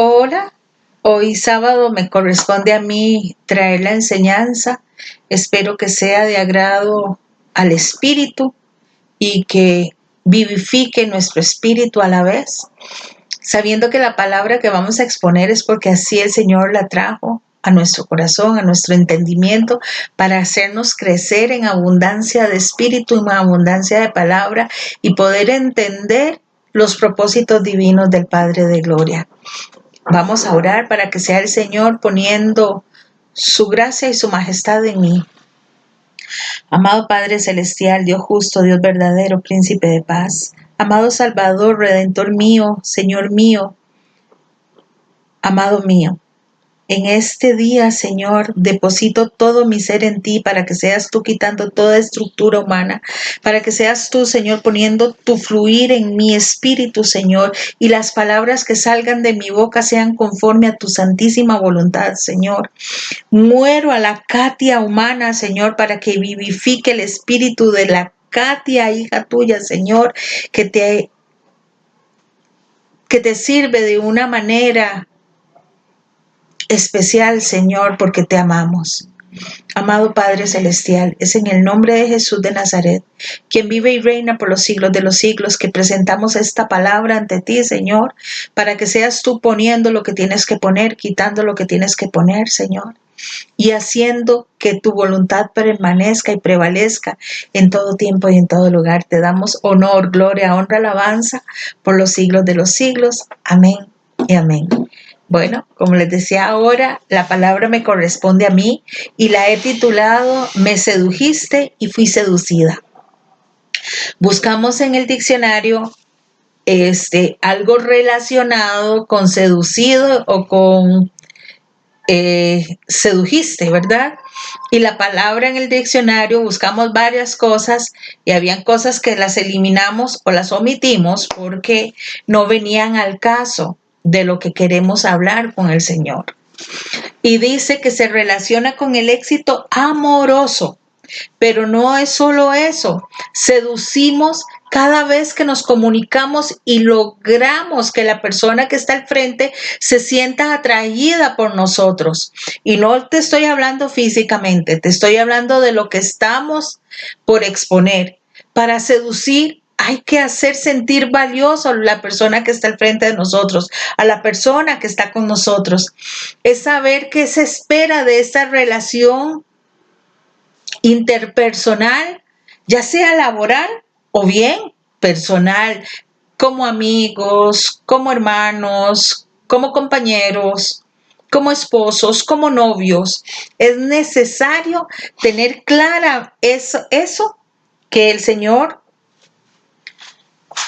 Hola, hoy sábado me corresponde a mí traer la enseñanza. Espero que sea de agrado al espíritu y que vivifique nuestro espíritu a la vez, sabiendo que la palabra que vamos a exponer es porque así el Señor la trajo a nuestro corazón, a nuestro entendimiento, para hacernos crecer en abundancia de espíritu, en abundancia de palabra y poder entender los propósitos divinos del Padre de Gloria. Vamos a orar para que sea el Señor poniendo su gracia y su majestad en mí. Amado Padre Celestial, Dios justo, Dios verdadero, Príncipe de paz. Amado Salvador, Redentor mío, Señor mío, amado mío. En este día, Señor, deposito todo mi ser en ti para que seas tú quitando toda estructura humana, para que seas tú, Señor, poniendo tu fluir en mi espíritu, Señor, y las palabras que salgan de mi boca sean conforme a tu santísima voluntad, Señor. Muero a la Katia humana, Señor, para que vivifique el espíritu de la Katia, hija tuya, Señor, que te sirve de una manera especial, Señor, porque te amamos. Amado Padre Celestial, es en el nombre de Jesús de Nazaret, quien vive y reina por los siglos de los siglos, que presentamos esta palabra ante ti, Señor, para que seas tú poniendo lo que tienes que poner, quitando lo que tienes que poner, Señor, y haciendo que tu voluntad permanezca y prevalezca en todo tiempo y en todo lugar. Te damos honor, gloria, honra, alabanza por los siglos de los siglos. Amén y amén. Bueno, como les decía ahora, la palabra me corresponde a mí y la he titulado Me sedujiste y fui seducida. Buscamos en el diccionario algo relacionado con seducido o con sedujiste, ¿verdad? Y la palabra en el diccionario buscamos varias cosas y habían cosas que las eliminamos o las omitimos porque no venían al caso de lo que queremos hablar con el Señor. Y dice que se relaciona con el éxito amoroso, pero no es solo eso. Seducimos cada vez que nos comunicamos y logramos que la persona que está al frente se sienta atraída por nosotros. Y no te estoy hablando físicamente, te estoy hablando de lo que estamos por exponer. Para seducir hay que hacer sentir valioso a la persona que está al frente de nosotros, a la persona que está con nosotros. Es saber qué se espera de esta relación interpersonal, ya sea laboral o bien personal, como amigos, como hermanos, como compañeros, como esposos, como novios. Es necesario tener clara eso que el Señor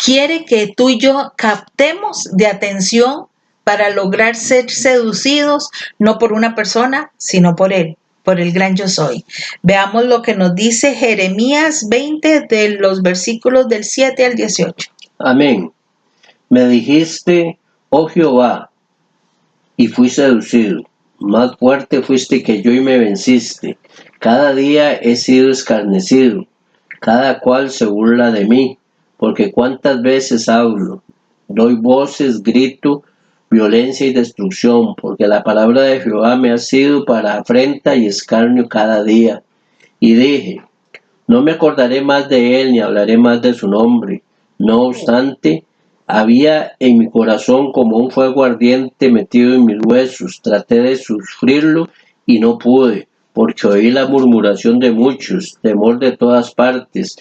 quiere que tú y yo captemos de atención para lograr ser seducidos no por una persona, sino por Él, por el gran yo soy. Veamos lo que nos dice Jeremías 20 de los versículos del 7 al 18. Amén. Me dijiste, oh Jehová, y fui seducido. Más fuerte fuiste que yo y me venciste. Cada día he sido escarnecido. Cada cual se burla de mí, porque cuántas veces hablo. Doy voces, grito, violencia y destrucción, porque la palabra de Jehová me ha sido para afrenta y escarnio cada día. Y dije, no me acordaré más de él ni hablaré más de su nombre. No obstante, había en mi corazón como un fuego ardiente metido en mis huesos. Traté de sufrirlo y no pude, porque oí la murmuración de muchos, temor de todas partes.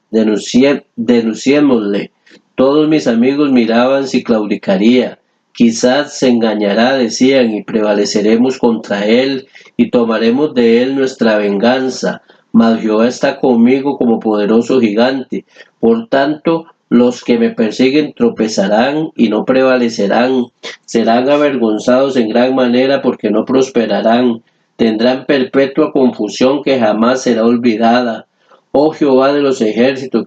Denunciémosle. Todos mis amigos miraban si claudicaría. Quizás se engañará, decían, y prevaleceremos contra él, y tomaremos de él nuestra venganza. Mas Jehová está conmigo como poderoso gigante. Por tanto, los que me persiguen tropezarán y no prevalecerán. Serán avergonzados en gran manera porque no prosperarán. Tendrán perpetua confusión que jamás será olvidada. Oh Jehová de los ejércitos,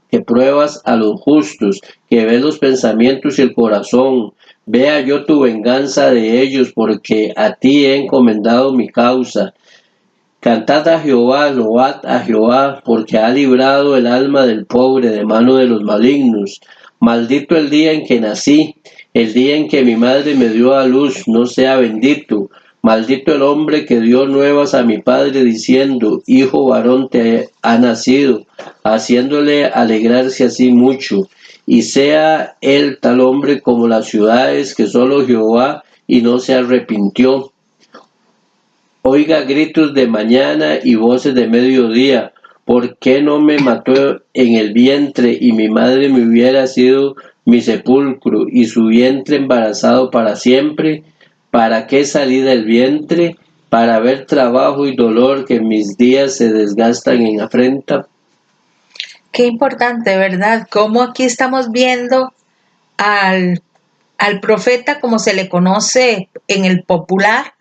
que pruebas a los justos, que ves los pensamientos y el corazón. Vea yo tu venganza de ellos, porque a ti he encomendado mi causa. Cantad a Jehová, load a Jehová, porque ha librado el alma del pobre de mano de los malignos. Maldito el día en que nací, El día en que mi madre me dio a luz no sea bendito. Maldito el hombre que dio nuevas a mi padre diciendo, hijo varón te ha nacido, haciéndole alegrarse así mucho. Y sea él tal hombre como las ciudades que solo Jehová y no se arrepintió. Oiga gritos de mañana y voces de mediodía. ¿Por qué no me mató en el vientre y mi madre me hubiera sido mi sepulcro y su vientre embarazado para siempre? ¿Para qué salí del vientre? Para ver trabajo y dolor que mis días se desgastan en afrenta. Qué importante, ¿verdad? Cómo aquí estamos viendo al, al profeta, como se le conoce en el popular,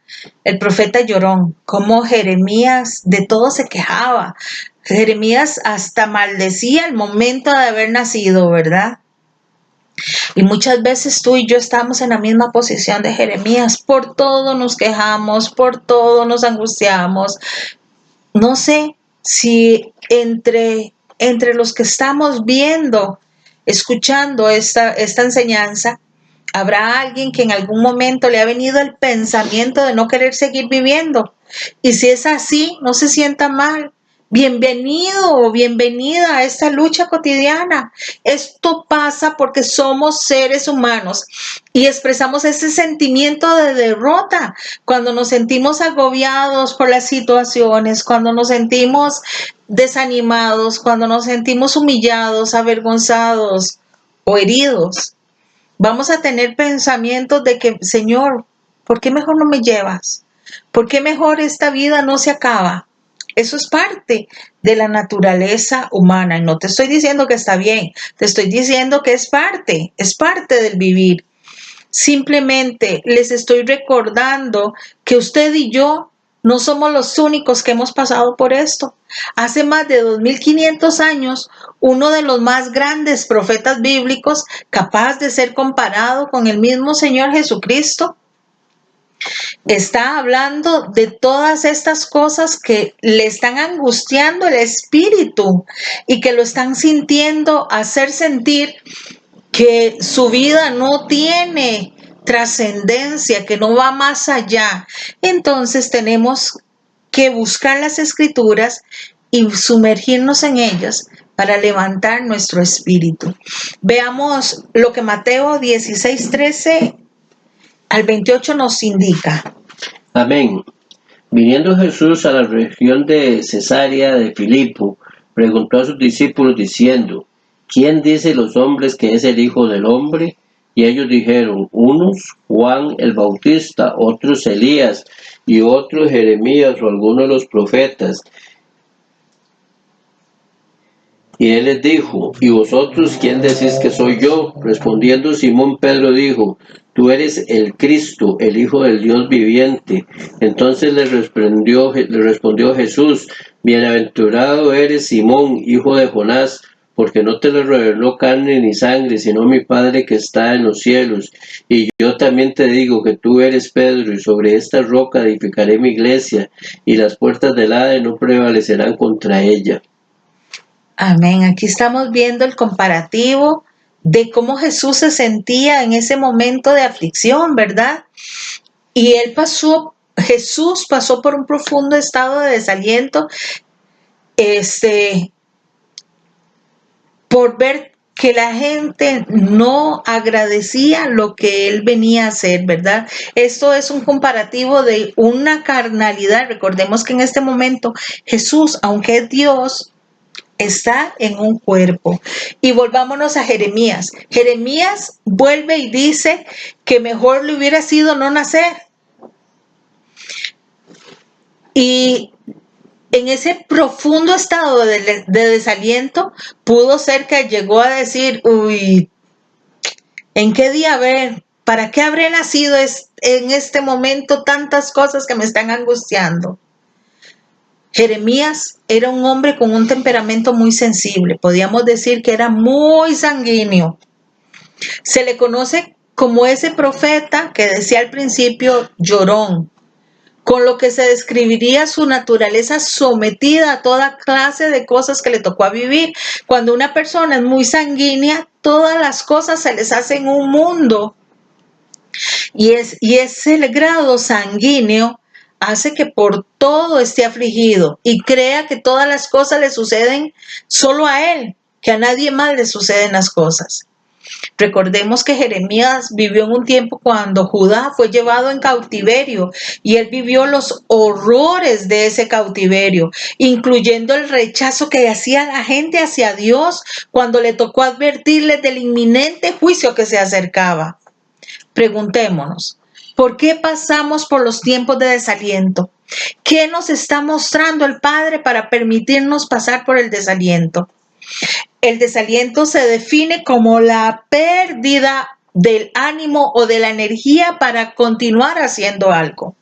el profeta llorón, cómo Jeremías de todo se quejaba. Jeremías hasta maldecía el momento de haber nacido, ¿verdad? Y muchas veces tú y yo estamos en la misma posición de Jeremías. Por todo nos quejamos, por todo nos angustiamos. No sé si entre los que estamos viendo, escuchando esta enseñanza, habrá alguien que en algún momento le ha venido el pensamiento de no querer seguir viviendo. Y si es así, no se sienta mal. Bienvenido o bienvenida a esta lucha cotidiana. Esto pasa porque somos seres humanos y expresamos ese sentimiento de derrota cuando nos sentimos agobiados por las situaciones, cuando nos sentimos desanimados, cuando nos sentimos humillados, avergonzados o heridos. Vamos a tener pensamientos de que, Señor, ¿por qué mejor no me llevas? ¿Por qué mejor esta vida no se acaba? Eso es parte de la naturaleza humana. Y no te estoy diciendo que está bien, te estoy diciendo que es parte del vivir. Simplemente les estoy recordando que usted y yo no somos los únicos que hemos pasado por esto. Hace más de 2500 años, uno de los más grandes profetas bíblicos, capaz de ser comparado con el mismo Señor Jesucristo, está hablando de todas estas cosas que le están angustiando el espíritu y que lo están sintiendo hacer sentir que su vida no tiene trascendencia, que no va más allá. Entonces tenemos que buscar las escrituras y sumergirnos en ellas para levantar nuestro espíritu. Veamos lo que Mateo 16:13 al 28 nos indica. Amén. Viniendo Jesús a la región de Cesarea de Filipo, preguntó a sus discípulos diciendo, ¿quién dice los hombres que es el Hijo del Hombre? Y ellos dijeron, unos Juan el Bautista, otros Elías, y otros Jeremías o alguno de los profetas. Y él les dijo, ¿y vosotros quién decís que soy yo? Respondiendo Simón Pedro dijo, tú eres el Cristo, el Hijo del Dios viviente. Entonces le respondió Jesús, bienaventurado eres Simón, hijo de Jonás, porque no te lo reveló carne ni sangre, sino mi Padre que está en los cielos. Y yo también te digo que tú eres Pedro, y sobre esta roca edificaré mi iglesia, y las puertas del Hades no prevalecerán contra ella. Amén. Aquí estamos viendo el comparativo de cómo Jesús se sentía en ese momento de aflicción, ¿verdad? Y Jesús pasó por un profundo estado de desaliento, por ver que la gente no agradecía lo que él venía a hacer, ¿verdad? Esto es un comparativo de una carnalidad. Recordemos que en este momento Jesús, aunque es Dios, está en un cuerpo. Y volvámonos a Jeremías. Jeremías vuelve y dice que mejor le hubiera sido no nacer. Y en ese profundo estado de desaliento, pudo ser que llegó a decir, uy, ¿en qué día habré? ¿Para qué habré nacido en este momento tantas cosas que me están angustiando? Jeremías era un hombre con un temperamento muy sensible, podríamos decir que era muy sanguíneo. Se le conoce como ese profeta que decía al principio llorón, con lo que se describiría su naturaleza sometida a toda clase de cosas que le tocó a vivir. Cuando una persona es muy sanguínea, todas las cosas se les hacen un mundo Y ese grado sanguíneo hace que por todo esté afligido y crea que todas las cosas le suceden solo a él, que a nadie más le suceden las cosas. Recordemos que Jeremías vivió en un tiempo cuando Judá fue llevado en cautiverio y él vivió los horrores de ese cautiverio, incluyendo el rechazo que hacía la gente hacia Dios cuando le tocó advertirles del inminente juicio que se acercaba. Preguntémonos, ¿por qué pasamos por los tiempos de desaliento? ¿Qué nos está mostrando el Padre para permitirnos pasar por el desaliento? El desaliento se define como la pérdida del ánimo o de la energía para continuar haciendo algo.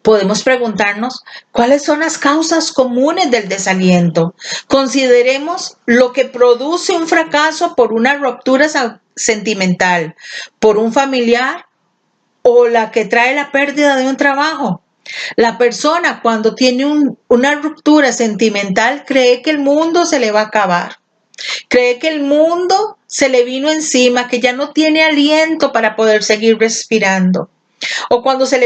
Podemos preguntarnos cuáles son las causas comunes del desaliento. Consideremos lo que produce un fracaso por una ruptura sentimental, por un familiar o la que trae la pérdida de un trabajo. La persona cuando tiene una ruptura sentimental cree que el mundo se le va a acabar. Cree que el mundo se le vino encima, que ya no tiene aliento para poder seguir respirando. O cuando se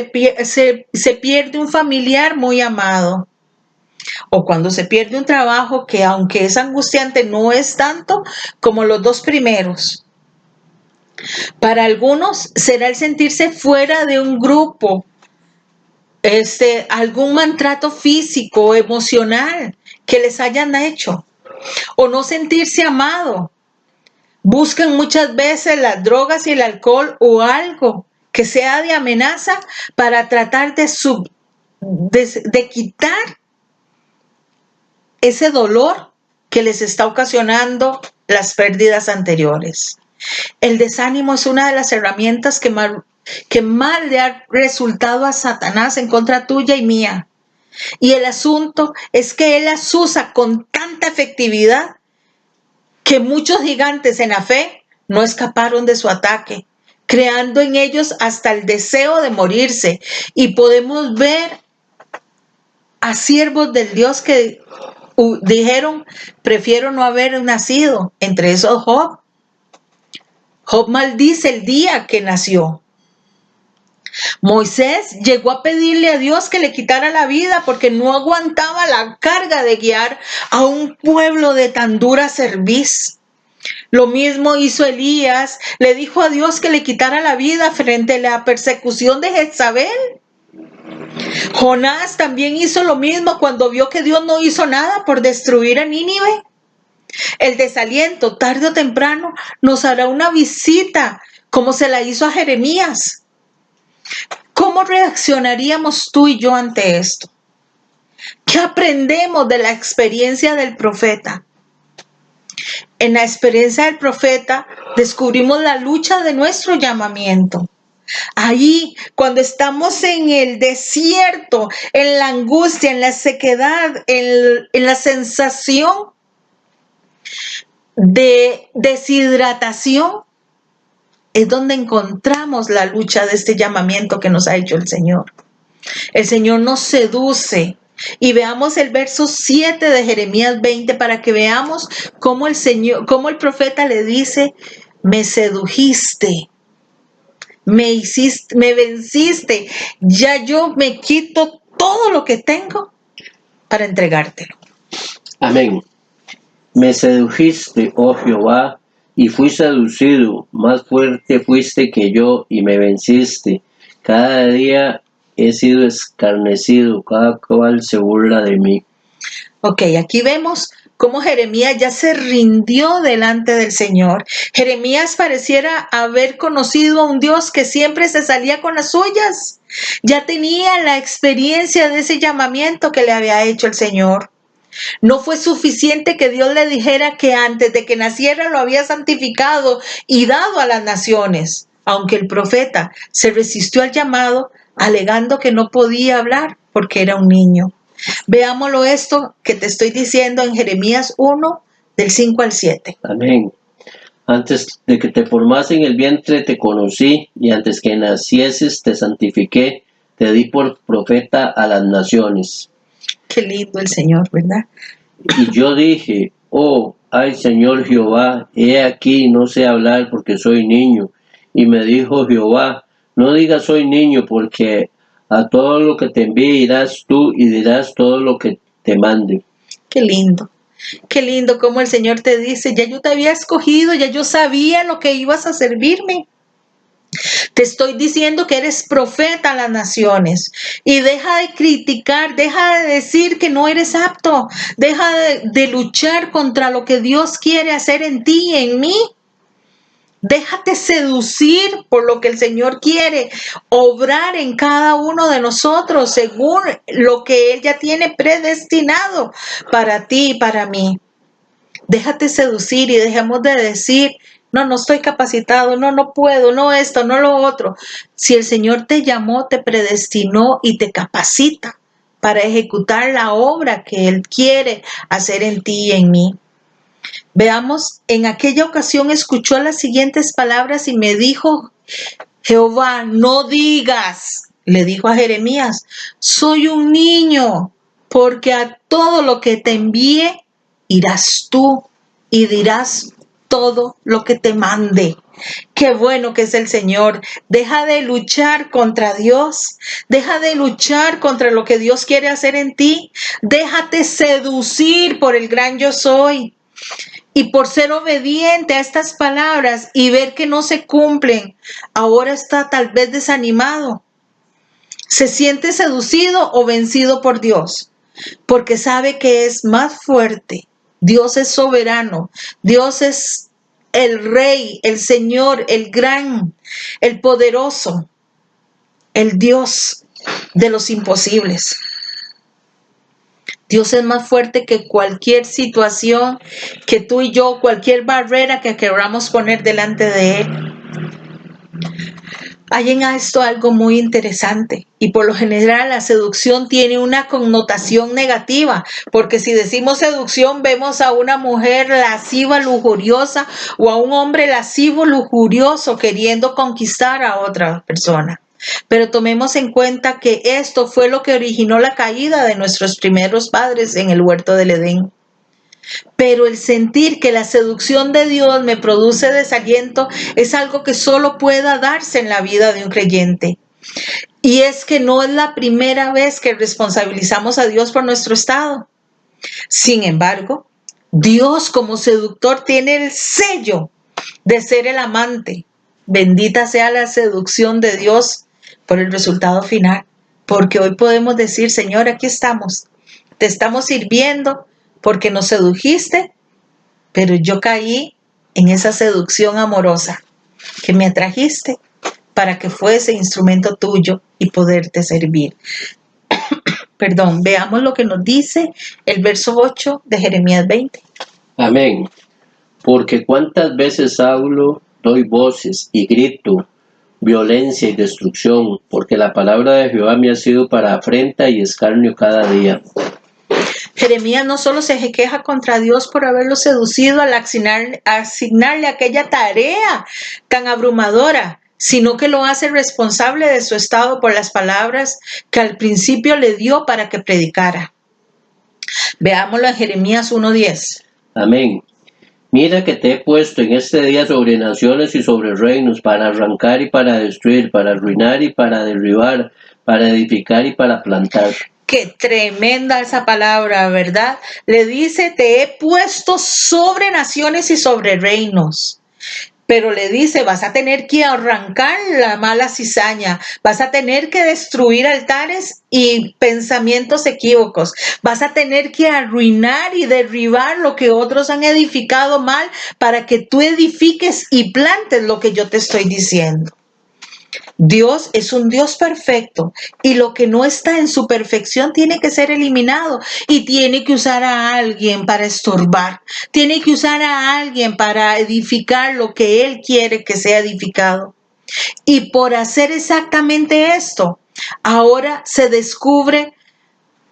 pierde un familiar muy amado. O cuando se pierde un trabajo que aunque es angustiante no es tanto como los dos primeros. Para algunos será el sentirse fuera de un grupo, algún maltrato físico o emocional que les hayan hecho, o no sentirse amado. Buscan muchas veces las drogas y el alcohol o algo que sea de amenaza para tratar de quitar ese dolor que les está ocasionando las pérdidas anteriores. El desánimo es una de las herramientas que más le ha resultado a Satanás en contra tuya y mía. Y el asunto es que él las usa con tanta efectividad que muchos gigantes en la fe no escaparon de su ataque, creando en ellos hasta el deseo de morirse. Y podemos ver a siervos del Dios que dijeron, prefiero no haber nacido. Entre esos Job. Job maldice el día que nació. Moisés llegó a pedirle a Dios que le quitara la vida porque no aguantaba la carga de guiar a un pueblo de tan dura cerviz. Lo mismo hizo Elías, le dijo a Dios que le quitara la vida frente a la persecución de Jezabel. Jonás también hizo lo mismo cuando vio que Dios no hizo nada por destruir a Nínive. El desaliento, tarde o temprano, nos hará una visita, como se la hizo a Jeremías. ¿Cómo reaccionaríamos tú y yo ante esto? ¿Qué aprendemos de la experiencia del profeta? En la experiencia del profeta descubrimos la lucha de nuestro llamamiento. Ahí, cuando estamos en el desierto, en la angustia, en la sequedad, en la sensación de deshidratación, es donde encontramos la lucha de este llamamiento que nos ha hecho el Señor. El Señor nos seduce. Y veamos el verso 7 de Jeremías 20 para que veamos cómo el profeta le dice, me sedujiste, me venciste, ya yo me quito todo lo que tengo para entregártelo. Amén. Me sedujiste, oh Jehová, y fui seducido, más fuerte fuiste que yo y me venciste. Cada día he sido escarnecido, cada cual se burla de mí. Ok, aquí vemos cómo Jeremías ya se rindió delante del Señor. Jeremías pareciera haber conocido a un Dios que siempre se salía con las suyas. Ya tenía la experiencia de ese llamamiento que le había hecho el Señor. No fue suficiente que Dios le dijera que antes de que naciera lo había santificado y dado a las naciones, aunque el profeta se resistió al llamado, alegando que no podía hablar porque era un niño. Veámoslo esto que te estoy diciendo en Jeremías 1, del 5 al 7. Amén. Antes de que te formase en el vientre te conocí, y antes que nacieses te santifiqué, te di por profeta a las naciones. Qué lindo el Señor, ¿verdad? Y yo dije, oh, ay Señor Jehová, he aquí no sé hablar porque soy niño. Y me dijo Jehová, no digas soy niño, porque a todo lo que te envíe irás tú y dirás todo lo que te mande. Qué lindo. Qué lindo como el Señor te dice, ya yo te había escogido, ya yo sabía lo que ibas a servirme. Te estoy diciendo que eres profeta a las naciones y deja de criticar, deja de decir que no eres apto, deja de luchar contra lo que Dios quiere hacer en ti y en mí. Déjate seducir por lo que el Señor quiere obrar en cada uno de nosotros según lo que Él ya tiene predestinado para ti y para mí. Déjate seducir y dejemos de decir, no, no estoy capacitado, no, no puedo, no esto, no lo otro. Si el Señor te llamó, te predestinó y te capacita para ejecutar la obra que Él quiere hacer en ti y en mí. Veamos, en aquella ocasión escuchó las siguientes palabras y me dijo, Jehová, no digas, le dijo a Jeremías, soy un niño, porque a todo lo que te envíe irás tú y dirás todo lo que te mande. Qué bueno que es el Señor. Deja de luchar contra Dios. Deja de luchar contra lo que Dios quiere hacer en ti. Déjate seducir por el gran yo soy. Y por ser obediente a estas palabras y ver que no se cumplen, ahora está tal vez desanimado. Se siente seducido o vencido por Dios, porque sabe que es más fuerte. Dios es soberano. Dios es el Rey, el Señor, el gran, el poderoso, el Dios de los imposibles. Dios es más fuerte que cualquier situación que tú y yo, cualquier barrera que queramos poner delante de Él. Hay en esto algo muy interesante y por lo general la seducción tiene una connotación negativa, porque si decimos seducción vemos a una mujer lasciva, lujuriosa o a un hombre lascivo, lujurioso queriendo conquistar a otra persona. Pero tomemos en cuenta que esto fue lo que originó la caída de nuestros primeros padres en el huerto del Edén. Pero el sentir que la seducción de Dios me produce desaliento es algo que solo pueda darse en la vida de un creyente. Y es que no es la primera vez que responsabilizamos a Dios por nuestro estado. Sin embargo, Dios como seductor tiene el sello de ser el amante. Bendita sea la seducción de Dios por el resultado final. Porque hoy podemos decir, Señor, aquí estamos. Te estamos sirviendo porque nos sedujiste, pero yo caí en esa seducción amorosa que me atrajiste para que fuese instrumento tuyo y poderte servir. Perdón, veamos lo que nos dice el verso 8 de Jeremías 20. Amén. Porque cuántas veces hablo, doy voces y grito, violencia y destrucción, porque la palabra de Jehová me ha sido para afrenta y escarnio cada día. Jeremías no solo se queja contra Dios por haberlo seducido al asignarle aquella tarea tan abrumadora, sino que lo hace responsable de su estado por las palabras que al principio le dio para que predicara. Veámoslo en Jeremías 1:10. Amén. Mira que te he puesto en este día sobre naciones y sobre reinos, para arrancar y para destruir, para arruinar y para derribar, para edificar y para plantar. Qué tremenda esa palabra, ¿verdad? Le dice, te he puesto sobre naciones y sobre reinos. Pero le dice, vas a tener que arrancar la mala cizaña, vas a tener que destruir altares y pensamientos equívocos, vas a tener que arruinar y derribar lo que otros han edificado mal para que tú edifiques y plantes lo que yo te estoy diciendo. Dios es un Dios perfecto y lo que no está en su perfección tiene que ser eliminado y tiene que usar a alguien para estorbar, tiene que usar a alguien para edificar lo que Él quiere que sea edificado. Y por hacer exactamente esto, ahora se descubre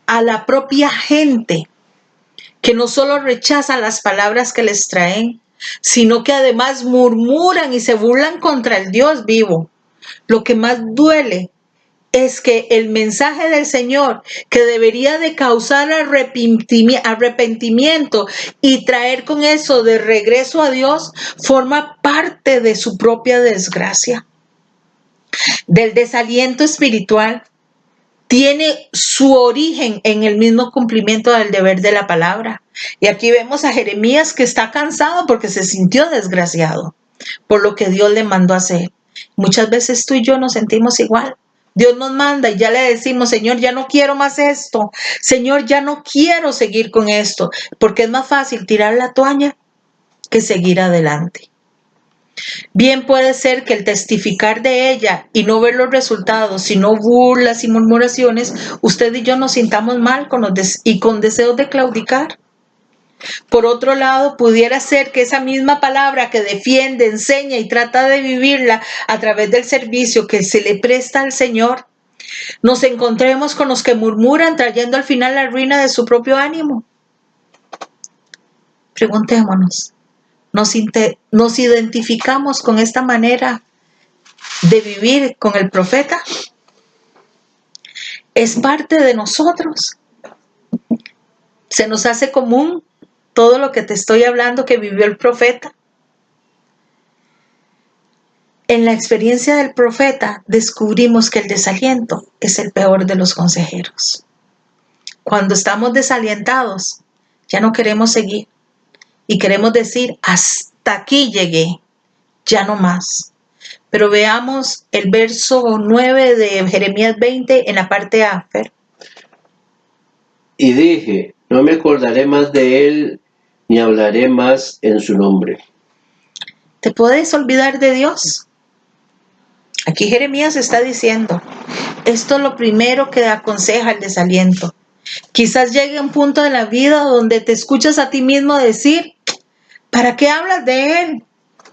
a la propia gente que no solo rechaza las palabras que les traen, sino que además murmuran y se burlan contra el Dios vivo. Lo que más duele es que el mensaje del Señor, que debería de causar arrepentimiento y traer con eso de regreso a Dios, forma parte de su propia desgracia, del desaliento espiritual. Tiene su origen en el mismo cumplimiento del deber de la palabra. Y aquí vemos a Jeremías que está cansado porque se sintió desgraciado por lo que Dios le mandó a hacer. Muchas veces tú y yo nos sentimos igual. Dios nos manda y ya le decimos, Señor, ya no quiero más esto. Señor, ya no quiero seguir con esto. Porque es más fácil tirar la toalla que seguir adelante. Bien puede ser que el testificar de ella y no ver los resultados, sino burlas y murmuraciones, usted y yo nos sintamos mal y con deseos de claudicar. Por otro lado, pudiera ser que esa misma palabra que defiende, enseña y trata de vivirla a través del servicio que se le presta al Señor, nos encontremos con los que murmuran, trayendo al final la ruina de su propio ánimo. Preguntémonos, ¿nos identificamos con esta manera de vivir con el profeta? ¿Es parte de nosotros? ¿Se nos hace común todo lo que te estoy hablando que vivió el profeta? En la experiencia del profeta descubrimos que el desaliento es el peor de los consejeros. Cuando estamos desalientados, ya no queremos seguir y queremos decir, hasta aquí llegué, ya no más. Pero veamos el verso 9 de Jeremías 20 en la parte A, Fer. Y dije, no me acordaré más de él, ni hablaré más en su nombre. ¿Te puedes olvidar de Dios? Aquí Jeremías está diciendo, esto es lo primero que aconseja el desaliento. Quizás llegue un punto de la vida donde te escuchas a ti mismo decir, ¿para qué hablas de él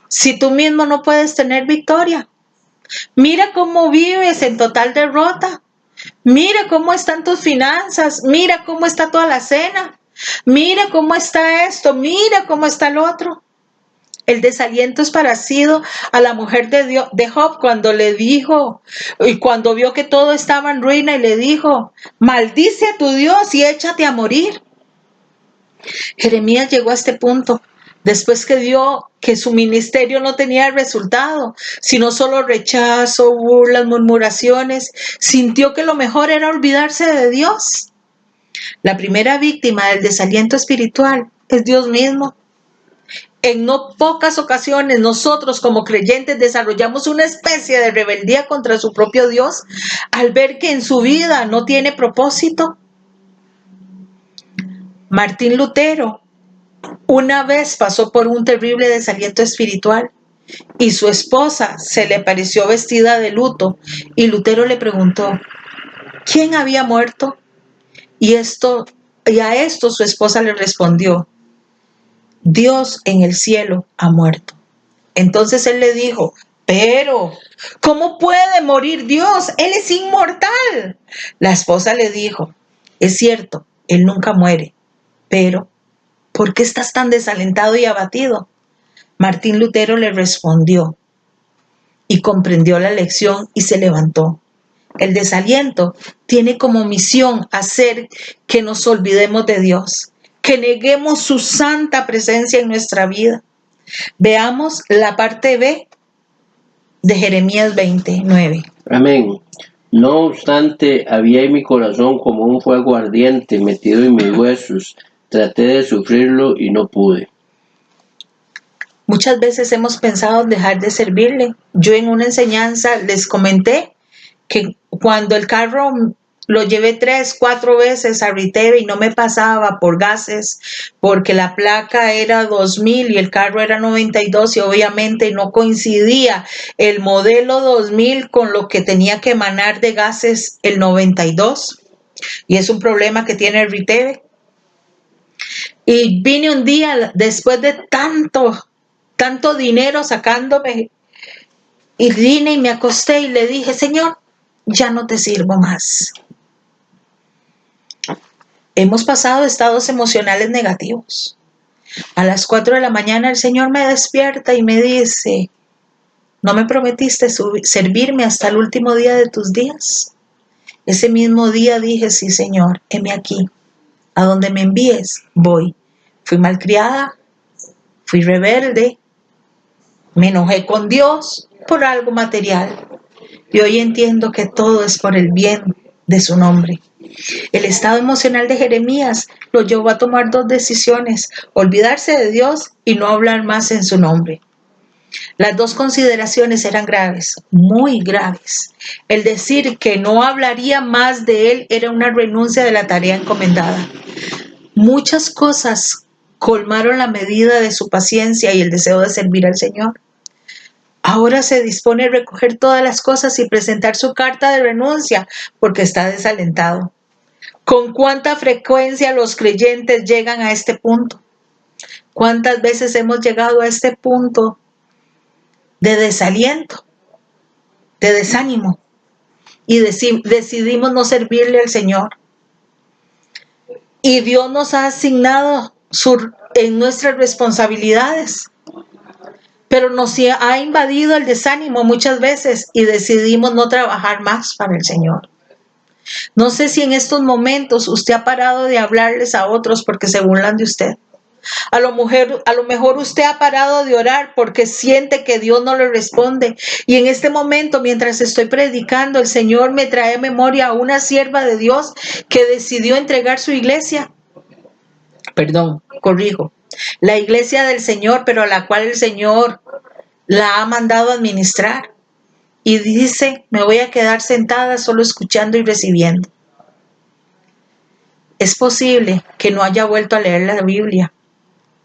si tú mismo no puedes tener victoria? Mira cómo vives en total derrota. Mira cómo están tus finanzas. Mira cómo está toda la cena. Mira cómo está esto. Mira cómo está el otro. El desaliento es parecido a la mujer de Job cuando le dijo, y cuando vio que todo estaba en ruina y le dijo, maldice a tu Dios y échate a morir. Jeremías llegó a este punto después que vio que su ministerio no tenía resultado, sino solo rechazo, burlas, murmuraciones. Sintió que lo mejor era olvidarse de Dios. La primera víctima del desaliento espiritual es Dios mismo. En no pocas ocasiones nosotros como creyentes desarrollamos una especie de rebeldía contra su propio Dios al ver que en su vida no tiene propósito. Martín Lutero una vez pasó por un terrible desaliento espiritual y su esposa se le apareció vestida de luto y Lutero le preguntó, ¿quién había muerto? Y a esto su esposa le respondió, Dios en el cielo ha muerto. Entonces él le dijo, pero, ¿cómo puede morir Dios? Él es inmortal. La esposa le dijo, es cierto, Él nunca muere, pero, ¿por qué estás tan desalentado y abatido? Martín Lutero le respondió y comprendió la lección y se levantó. El desaliento tiene como misión hacer que nos olvidemos de Dios, que neguemos su santa presencia en nuestra vida. Veamos la parte B de Jeremías 29. Amén. No obstante, había en mi corazón como un fuego ardiente metido en mis huesos. Traté de sufrirlo y no pude. Muchas veces hemos pensado en dejar de servirle. Yo en una enseñanza les comenté que cuando el carro lo llevé 3, 4 veces a Riteve y no me pasaba por gases, porque la placa era 2000 y el carro era 92 y obviamente no coincidía el modelo 2000 con lo que tenía que emanar de gases el 92. Y es un problema que tiene el Riteve. Y vine un día después de tanto dinero sacándome y vine y me acosté y le dije, Señor, ya no te sirvo más. Hemos pasado estados emocionales negativos. A las 4 de la mañana el Señor me despierta y me dice, ¿no me prometiste servirme hasta el último día de tus días? Ese mismo día dije, sí, Señor, heme aquí. A donde me envíes, voy. Fui malcriada, fui rebelde, me enojé con Dios por algo material. Y hoy entiendo que todo es por el bien de su nombre. El estado emocional de Jeremías lo llevó a tomar dos decisiones: olvidarse de Dios y no hablar más en su nombre. Las dos consideraciones eran graves, muy graves. El decir que no hablaría más de él era una renuncia de la tarea encomendada. Muchas cosas colmaron la medida de su paciencia y el deseo de servir al Señor. Ahora se dispone a recoger todas las cosas y presentar su carta de renuncia porque está desalentado. ¿Con cuánta frecuencia los creyentes llegan a este punto? ¿Cuántas veces hemos llegado a este punto de desaliento, de desánimo, y decidimos no servirle al Señor? Y Dios nos ha asignado en nuestras responsabilidades, pero nos ha invadido el desánimo muchas veces y decidimos no trabajar más para el Señor. No sé si en estos momentos usted ha parado de hablarles a otros porque se burlan de usted. A lo mejor usted ha parado de orar porque siente que Dios no le responde. Y en este momento, mientras estoy predicando, el Señor me trae a memoria a una sierva de Dios que decidió entregar su iglesia. La iglesia del Señor, pero a la cual el Señor la ha mandado a administrar. Y dice, me voy a quedar sentada solo escuchando y recibiendo. Es posible que no haya vuelto a leer la Biblia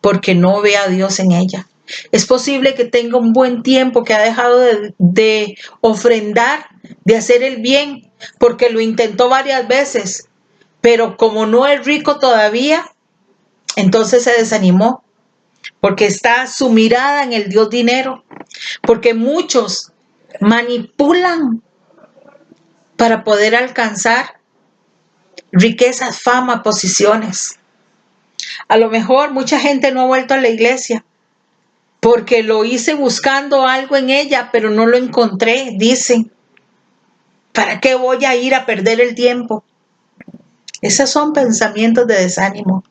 porque no ve a Dios en ella. Es posible que tenga un buen tiempo que ha dejado de ofrendar, de hacer el bien, porque lo intentó varias veces, pero como no es rico todavía, entonces se desanimó, porque está su mirada en el Dios dinero, porque muchos manipulan para poder alcanzar riquezas, fama, posiciones. A lo mejor mucha gente no ha vuelto a la iglesia porque lo hice buscando algo en ella, pero no lo encontré, dicen. ¿Para qué voy a ir a perder el tiempo? Esos son pensamientos de desánimo.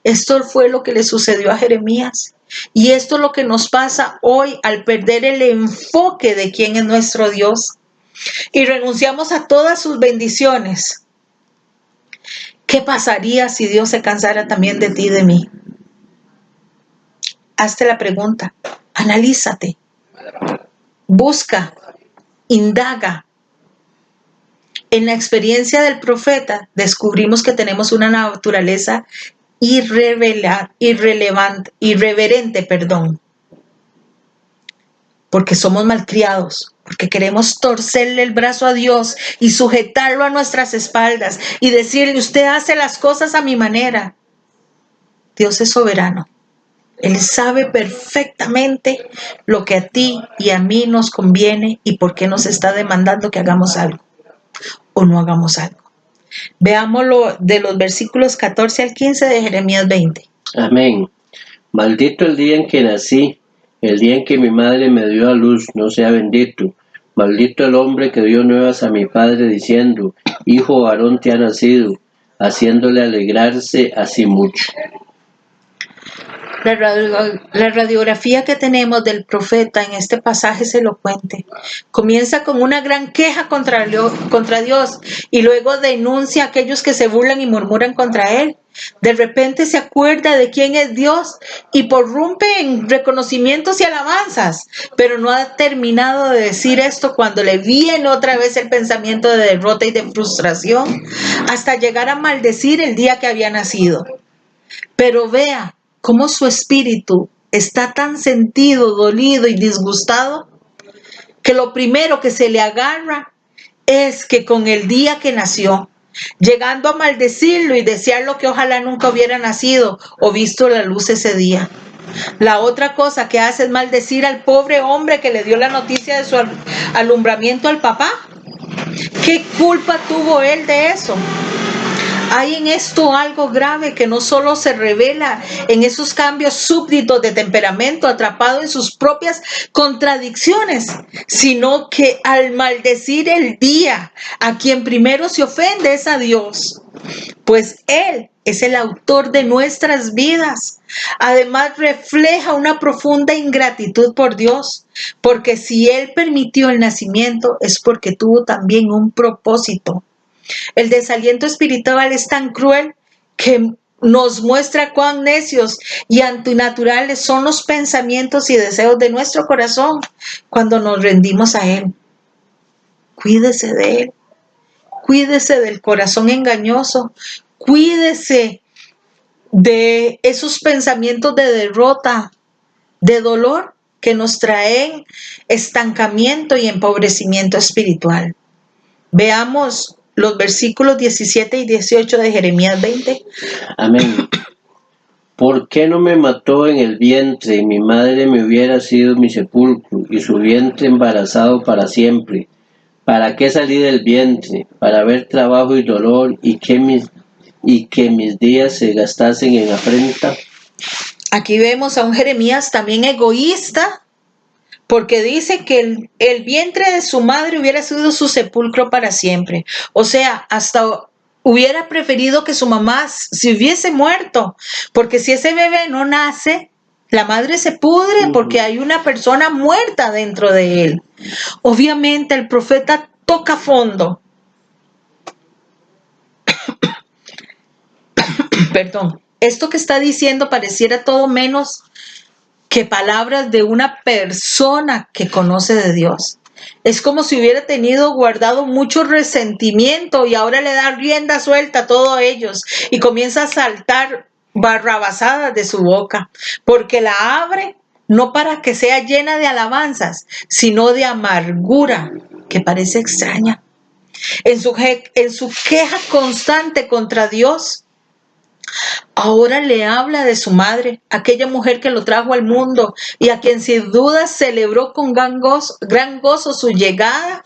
Esto fue lo que le sucedió a Jeremías. Y esto es lo que nos pasa hoy al perder el enfoque de quién es nuestro Dios. Y renunciamos a todas sus bendiciones. ¿Qué pasaría si Dios se cansara también de ti y de mí? Hazte la pregunta, analízate, busca, indaga. En la experiencia del profeta descubrimos que tenemos una naturaleza irreverente, porque somos malcriados, porque queremos torcerle el brazo a Dios y sujetarlo a nuestras espaldas y decirle, usted hace las cosas a mi manera. Dios es soberano. Él sabe perfectamente lo que a ti y a mí nos conviene y por qué nos está demandando que hagamos algo o no hagamos algo. Veámoslo de los versículos 14 al 15 de Jeremías 20. Amén. Maldito el día en que nací, el día en que mi madre me dio a luz, no sea bendito. Maldito el hombre que dio nuevas a mi padre diciendo, hijo varón te ha nacido, haciéndole alegrarse así mucho. La radiografía que tenemos del profeta en este pasaje es elocuente. Comienza con una gran queja contra Dios y luego denuncia a aquellos que se burlan y murmuran contra él. De repente se acuerda de quién es Dios y prorrumpe en reconocimientos y alabanzas, pero no ha terminado de decir esto cuando le viene otra vez el pensamiento de derrota y de frustración hasta llegar a maldecir el día que había nacido. Pero vea cómo su espíritu está tan sentido, dolido y disgustado, que lo primero que se le agarra es que con el día que nació, llegando a maldecirlo y desearlo que ojalá nunca hubiera nacido o visto la luz ese día. La otra cosa que hace es maldecir al pobre hombre que le dio la noticia de su alumbramiento al papá. ¿Qué culpa tuvo él de eso? Hay en esto algo grave que no solo se revela en esos cambios súbditos de temperamento atrapado en sus propias contradicciones, sino que al maldecir el día, a quien primero se ofende es a Dios, pues Él es el autor de nuestras vidas. Además, refleja una profunda ingratitud por Dios, porque si Él permitió el nacimiento es porque tuvo también un propósito. El desaliento espiritual es tan cruel que nos muestra cuán necios y antinaturales son los pensamientos y deseos de nuestro corazón cuando nos rendimos a Él. Cuídese de Él, cuídese del corazón engañoso, cuídese de esos pensamientos de derrota, de dolor que nos traen estancamiento y empobrecimiento espiritual. Veamos los versículos 17 y 18 de Jeremías 20. Amén. ¿Por qué no me mató en el vientre y mi madre me hubiera sido mi sepulcro y su vientre embarazado para siempre? ¿Para qué salí del vientre? Para ver trabajo y dolor y que mis días se gastasen en afrenta. Aquí vemos a un Jeremías también egoísta, porque dice que el vientre de su madre hubiera sido su sepulcro para siempre. O sea, hasta hubiera preferido que su mamá se hubiese muerto, porque si ese bebé no nace, la madre se pudre porque hay una persona muerta dentro de él. Obviamente el profeta toca fondo. Perdón. Esto que está diciendo pareciera todo menos que palabras de una persona que conoce de Dios. Es como si hubiera tenido guardado mucho resentimiento y ahora le da rienda suelta a todos ellos y comienza a saltar barrabasadas de su boca, porque la abre no para que sea llena de alabanzas, sino de amargura, que parece extraña. En su queja constante contra Dios, ahora le habla de su madre, aquella mujer que lo trajo al mundo y a quien sin duda celebró con gran gozo su llegada.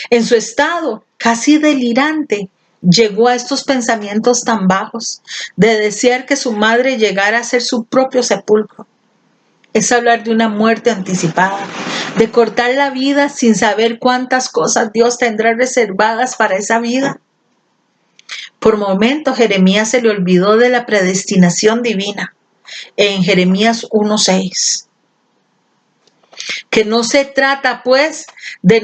En su estado casi delirante, llegó a estos pensamientos tan bajos de desear que su madre llegara a ser su propio sepulcro. Es hablar de una muerte anticipada, de cortar la vida sin saber cuántas cosas Dios tendrá reservadas para esa vida. Por momentos Jeremías se le olvidó de la predestinación divina en Jeremías 1:6. Que no se trata pues de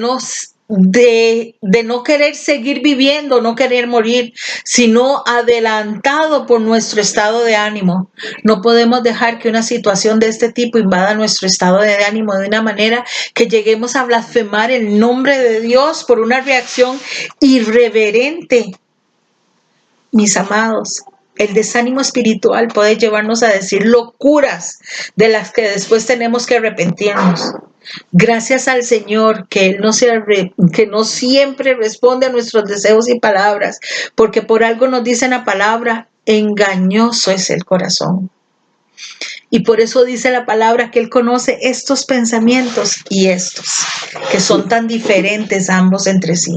no querer seguir viviendo, no querer morir, sino adelantado por nuestro estado de ánimo. No podemos dejar que una situación de este tipo invada nuestro estado de ánimo de una manera que lleguemos a blasfemar el nombre de Dios por una reacción irreverente. Mis amados, el desánimo espiritual puede llevarnos a decir locuras de las que después tenemos que arrepentirnos. Gracias al Señor que Él que no siempre responde a nuestros deseos y palabras, porque por algo nos dice la palabra, engañoso es el corazón. Y por eso dice la palabra que Él conoce estos pensamientos y estos, que son tan diferentes ambos entre sí.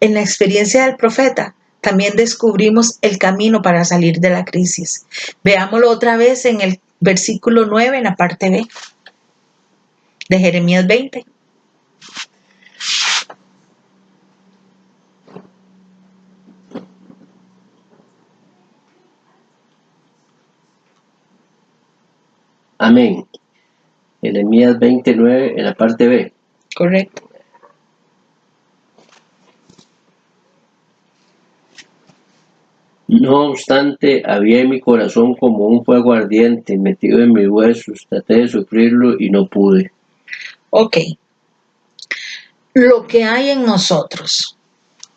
En la experiencia del profeta, también descubrimos el camino para salir de la crisis. Veámoslo otra vez en el versículo 9, en la parte B de Jeremías 20. Amén. Jeremías 29 en la parte B. Correcto. No obstante, había en mi corazón como un fuego ardiente metido en mis huesos. Traté de sufrirlo y no pude. Ok. Lo que hay en nosotros.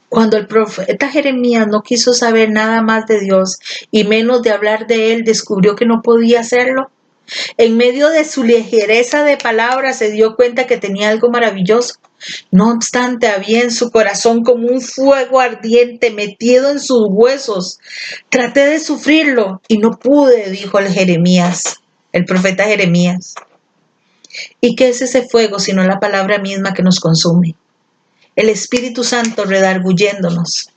Cuando el profeta Jeremías no quiso saber nada más de Dios y menos de hablar de Él, descubrió que no podía hacerlo. En medio de su ligereza de palabras se dio cuenta que tenía algo maravilloso. No obstante, había en su corazón como un fuego ardiente metido en sus huesos. Traté de sufrirlo y no pude, dijo el profeta Jeremías. ¿Y qué es ese fuego sino la palabra misma que nos consume? El Espíritu Santo redarguyéndonos.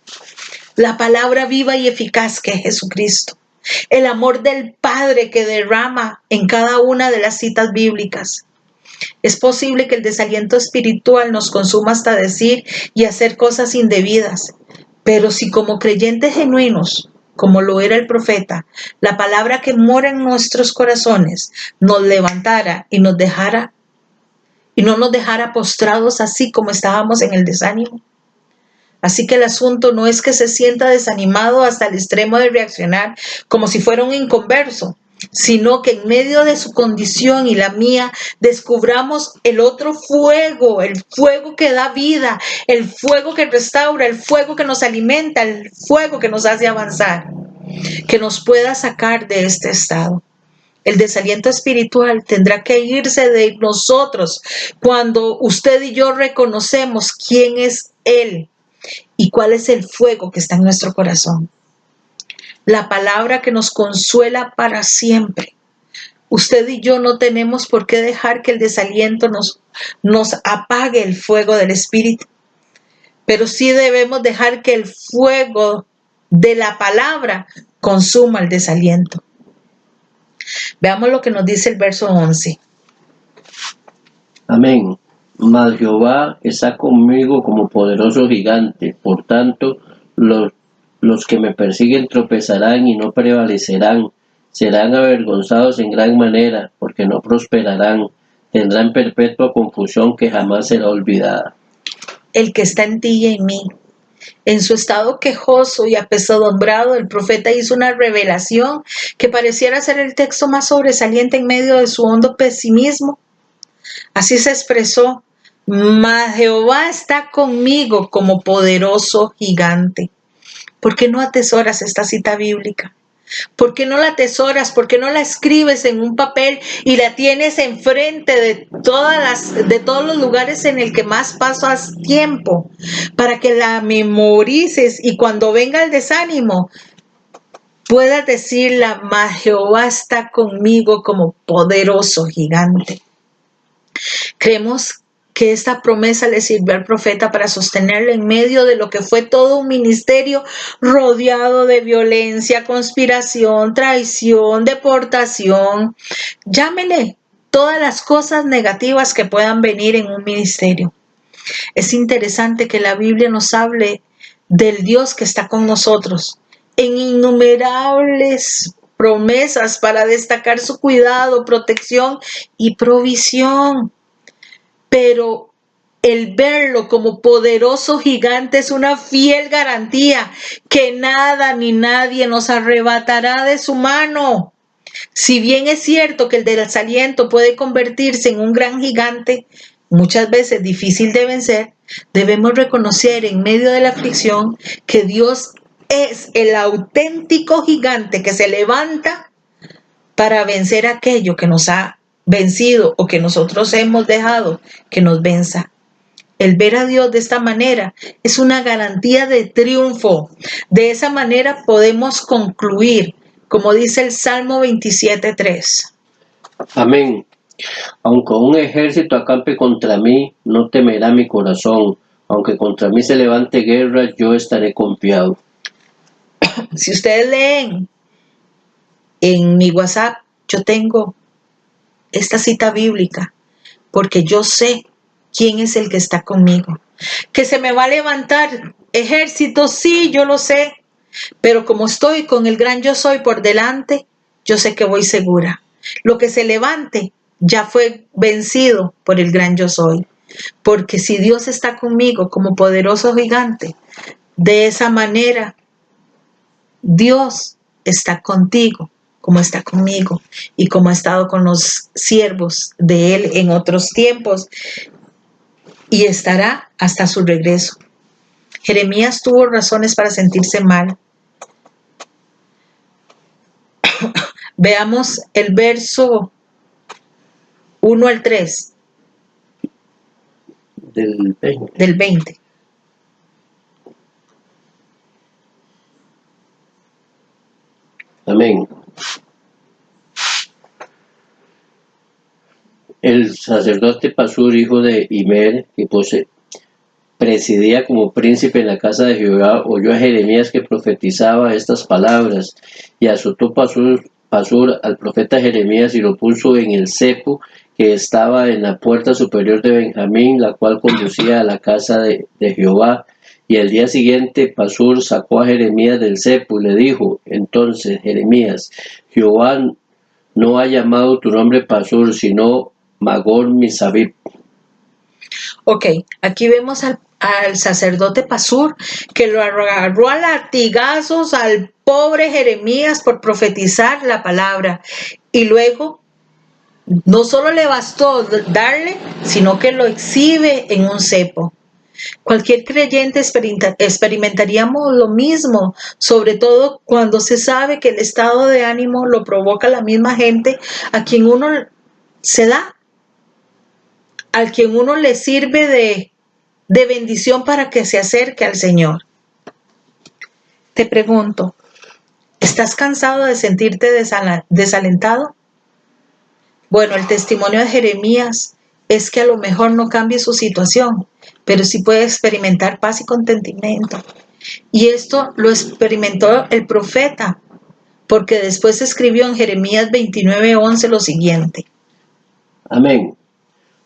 la palabra viva y eficaz que es Jesucristo, el amor del Padre que derrama en cada una de las citas bíblicas. Es posible que el desaliento espiritual nos consuma hasta decir y hacer cosas indebidas, pero si como creyentes genuinos, como lo era el profeta, la palabra que mora en nuestros corazones nos levantara y nos dejara y no nos dejara postrados así como estábamos en el desánimo. Así que el asunto no es que se sienta desanimado hasta el extremo de reaccionar como si fuera un inconverso, sino que en medio de su condición y la mía descubramos el otro fuego, el fuego que da vida, el fuego que restaura, el fuego que nos alimenta, el fuego que nos hace avanzar, que nos pueda sacar de este estado. El desaliento espiritual tendrá que irse de nosotros cuando usted y yo reconocemos quién es Él y cuál es el fuego que está en nuestro corazón. La palabra que nos consuela para siempre. Usted y yo no tenemos por qué dejar que el desaliento nos apague el fuego del Espíritu, pero sí debemos dejar que el fuego de la palabra consuma el desaliento. Veamos lo que nos dice el verso 11. Amén. Mas Jehová está conmigo como poderoso gigante. Por tanto, los que me persiguen tropezarán y no prevalecerán. Serán avergonzados en gran manera, porque no prosperarán. Tendrán perpetua confusión que jamás será olvidada. El que está en ti y en mí. En su estado quejoso y apesadumbrado, el profeta hizo una revelación que pareciera ser el texto más sobresaliente en medio de su hondo pesimismo. Así se expresó: mas Jehová está conmigo como poderoso gigante. ¿Por qué no atesoras esta cita bíblica? ¿Por qué no la atesoras? ¿Por qué no la escribes en un papel y la tienes enfrente de todos los lugares en el que más pasas tiempo? Para que la memorices y cuando venga el desánimo puedas decirla: mas Jehová está conmigo como poderoso gigante. Creemos que esta promesa le sirvió al profeta para sostenerlo en medio de lo que fue todo un ministerio rodeado de violencia, conspiración, traición, deportación. Llámele todas las cosas negativas que puedan venir en un ministerio. Es interesante que la Biblia nos hable del Dios que está con nosotros en innumerables promesas para destacar su cuidado, protección y provisión. Pero el verlo como poderoso gigante es una fiel garantía que nada ni nadie nos arrebatará de su mano. Si bien es cierto que el desaliento puede convertirse en un gran gigante, muchas veces difícil de vencer, debemos reconocer en medio de la aflicción que Dios es el auténtico gigante que se levanta para vencer aquello que nos ha vencido o que nosotros hemos dejado que nos venza. El ver a Dios de esta manera es una garantía de triunfo. De esa manera podemos concluir, como dice el Salmo 27:3. Amén. Aunque un ejército acampe contra mí, no temerá mi corazón. Aunque contra mí se levante guerra, yo estaré confiado. Si ustedes leen en mi WhatsApp, yo tengo esta cita bíblica, porque yo sé quién es el que está conmigo. Que se me va a levantar ejército, sí, yo lo sé, pero como estoy con el gran yo soy por delante, yo sé que voy segura. Lo que se levante ya fue vencido por el gran yo soy. Porque si Dios está conmigo como poderoso gigante, de esa manera Dios está contigo como está conmigo y como ha estado con los siervos de Él en otros tiempos y estará hasta su regreso. Jeremías tuvo razones para sentirse mal. Veamos el verso 1 al 3 del 20. Amén. El sacerdote Pasur, hijo de Imer, presidía como príncipe en la casa de Jehová, oyó a Jeremías que profetizaba estas palabras, y azotó Pasur al profeta Jeremías y lo puso en el cepo que estaba en la puerta superior de Benjamín, la cual conducía a la casa de Jehová. Y al día siguiente Pasur sacó a Jeremías del cepo y le dijo: entonces, Jeremías, Jehová no ha llamado tu nombre Pasur, sino Magor Misabib. Ok, aquí vemos al sacerdote Pasur que lo agarró a latigazos al pobre Jeremías por profetizar la palabra. Y luego no solo le bastó darle, sino que lo exhibe en un cepo. Cualquier creyente experimentaríamos lo mismo, sobre todo cuando se sabe que el estado de ánimo lo provoca la misma gente a quien uno se da, al quien uno le sirve de bendición para que se acerque al Señor. Te pregunto, ¿estás cansado de sentirte desalentado? Bueno, el testimonio de Jeremías es que a lo mejor no cambie su situación, pero sí puede experimentar paz y contentamiento. Y esto lo experimentó el profeta, porque después escribió en Jeremías 29:11 lo siguiente. Amén.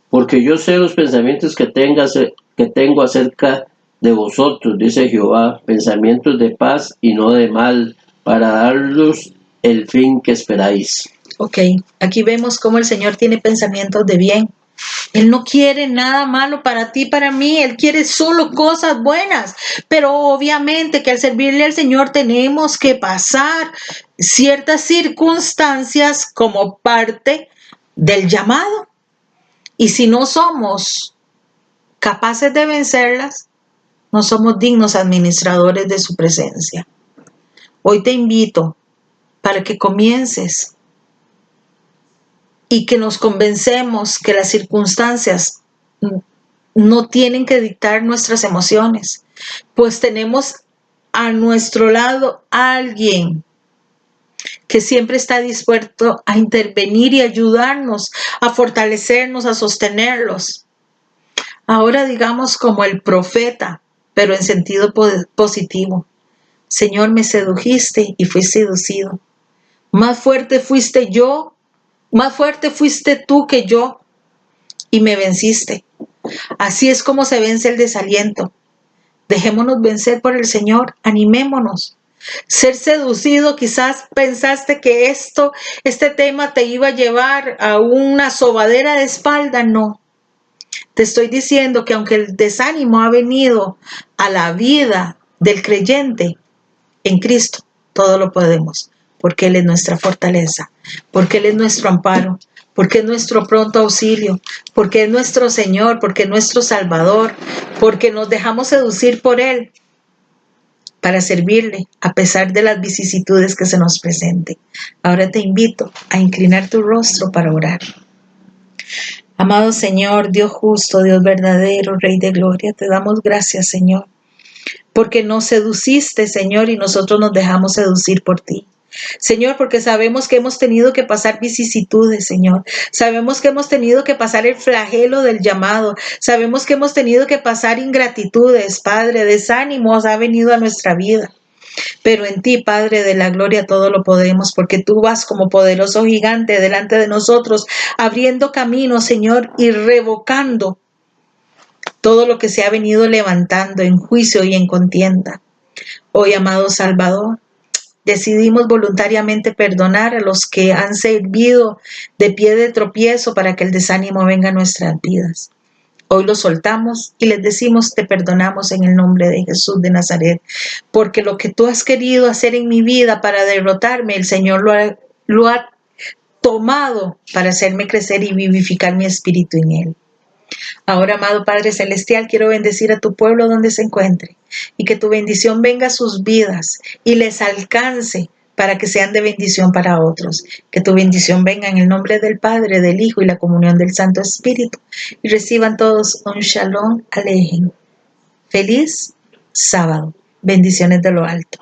Porque yo sé los pensamientos que tengo acerca de vosotros, dice Jehová, pensamientos de paz y no de mal, para daros el fin que esperáis. Ok, aquí vemos cómo el Señor tiene pensamientos de bien. Él no quiere nada malo para ti, para mí. Él quiere solo cosas buenas. Pero obviamente que al servirle al Señor tenemos que pasar ciertas circunstancias como parte del llamado. Y si no somos capaces de vencerlas, no somos dignos administradores de su presencia. Hoy te invito para que comiences y que nos convencemos que las circunstancias no tienen que dictar nuestras emociones, pues tenemos a nuestro lado a alguien que siempre está dispuesto a intervenir y ayudarnos, a fortalecernos, a sostenerlos. Ahora digamos como el profeta, pero en sentido positivo. Señor, me sedujiste y fui seducido. Más fuerte fuiste tú que yo y me venciste. Así es como se vence el desaliento. Dejémonos vencer por el Señor, animémonos. Ser seducido, quizás pensaste que este tema te iba a llevar a una sobadera de espalda, no. Te estoy diciendo que aunque el desánimo ha venido a la vida del creyente, en Cristo todo lo podemos, porque Él es nuestra fortaleza, porque Él es nuestro amparo, porque es nuestro pronto auxilio, porque es nuestro Señor, porque es nuestro Salvador, porque nos dejamos seducir por Él para servirle a pesar de las vicisitudes que se nos presenten. Ahora te invito a inclinar tu rostro para orar. Amado Señor, Dios justo, Dios verdadero, Rey de gloria, te damos gracias, Señor, porque nos seduciste, Señor, y nosotros nos dejamos seducir por ti. Señor, porque sabemos que hemos tenido que pasar vicisitudes, Señor. Sabemos que hemos tenido que pasar el flagelo del llamado. Sabemos que hemos tenido que pasar ingratitudes, Padre, desánimos ha venido a nuestra vida. Pero en ti, Padre de la gloria, todo lo podemos, porque tú vas como poderoso gigante delante de nosotros, abriendo camino, Señor, y revocando todo lo que se ha venido levantando en juicio y en contienda. Hoy, amado Salvador, decidimos voluntariamente perdonar a los que han servido de pie de tropiezo para que el desánimo venga a nuestras vidas. Hoy los soltamos y les decimos: te perdonamos en el nombre de Jesús de Nazaret, porque lo que tú has querido hacer en mi vida para derrotarme, el Señor lo ha tomado para hacerme crecer y vivificar mi espíritu en Él. Ahora, amado Padre Celestial, quiero bendecir a tu pueblo donde se encuentre y que tu bendición venga a sus vidas y les alcance para que sean de bendición para otros. Que tu bendición venga en el nombre del Padre, del Hijo y la comunión del Santo Espíritu. Y reciban todos un shalom alejem. Feliz sábado. Bendiciones de lo alto.